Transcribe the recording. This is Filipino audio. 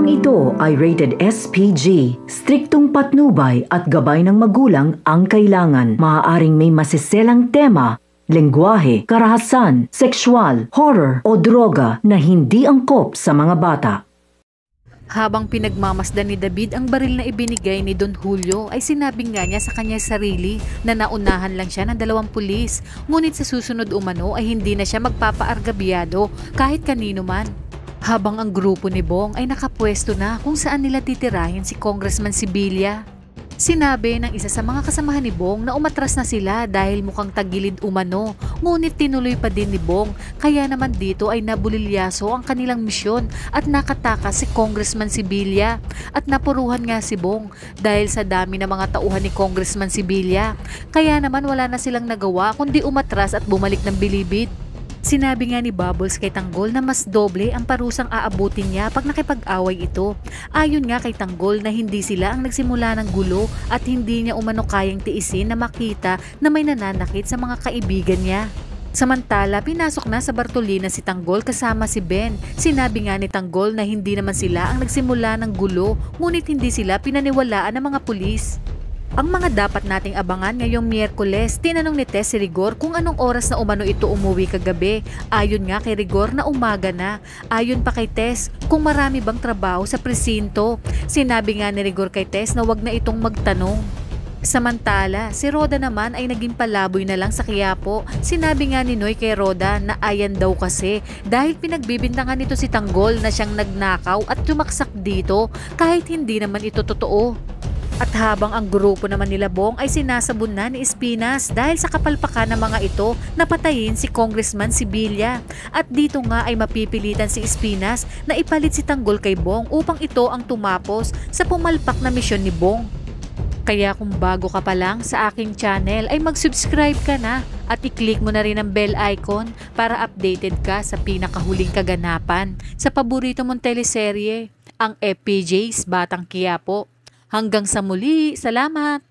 Programang ito ay rated SPG. Striktong patnubay at gabay ng magulang ang kailangan. Maaaring may masiselang tema, lengguwahe, karahasan, sexual, horror o droga na hindi angkop sa mga bata. Habang pinagmamasdan ni David ang baril na ibinigay ni Don Julio ay sinabi nga niya sa kanyang sarili na naunahan lang siya ng 2 pulis, ngunit sa susunod umano ay hindi na siya magpapaargabyado kahit kanino man. Habang ang grupo ni Bong ay nakapwesto na kung saan nila titirahin si Congressman Sibilya. Sinabi ng isa sa mga kasamahan ni Bong na umatras na sila dahil mukhang tagilid umano, ngunit tinuloy pa din ni Bong, kaya naman dito ay nabulilyaso ang kanilang misyon at nakatakas si Congressman Sibilya. At napuruhan nga si Bong dahil sa dami ng mga tauhan ni Congressman Sibilya, kaya naman wala na silang nagawa kundi umatras at bumalik ng bilibid. Sinabi nga ni Bubbles kay Tanggol na mas doble ang parusang aabutin niya pag nakipag-away ito. Ayon nga kay Tanggol na hindi sila ang nagsimula ng gulo at hindi niya umano kayang tiisin na makita na may nananakit sa mga kaibigan niya. Samantala, pinasok na sa Bartolina si Tanggol kasama si Ben. Sinabi nga ni Tanggol na hindi naman sila ang nagsimula ng gulo, ngunit hindi sila pinaniwalaan ng mga pulis. Ang mga dapat nating abangan ngayong Miyerkules, tinanong ni Tess si Rigor kung anong oras na umano ito umuwi kagabi. Ayon nga kay Rigor na umaga na. Ayon pa kay Tess kung marami bang trabaho sa presinto. Sinabi nga ni Rigor kay Tess na wag na itong magtanong. Samantala, si Roda naman ay naging palaboy na lang sa Quiapo. Sinabi nga ni Noy kay Roda na ayan daw kasi dahil pinagbibintangan nito si Tanggol na siyang nagnakaw at tumaksak dito kahit hindi naman ito totoo. At habang ang grupo naman nila Bong ay sinasabon na ni Espinas dahil sa kapalpakan ng mga ito na patayin si Congressman Sibilya. At dito nga ay mapipilitan si Espinas na ipalit si Tanggol kay Bong upang ito ang tumapos sa pumalpak na misyon ni Bong. Kaya kung bago ka pa lang sa aking channel ay mag-subscribe ka na at i-click mo na rin ang bell icon para updated ka sa pinakahuling kaganapan sa paborito mong teleserye, ang FPJ's Batang Quiapo. Hanggang sa muli, salamat!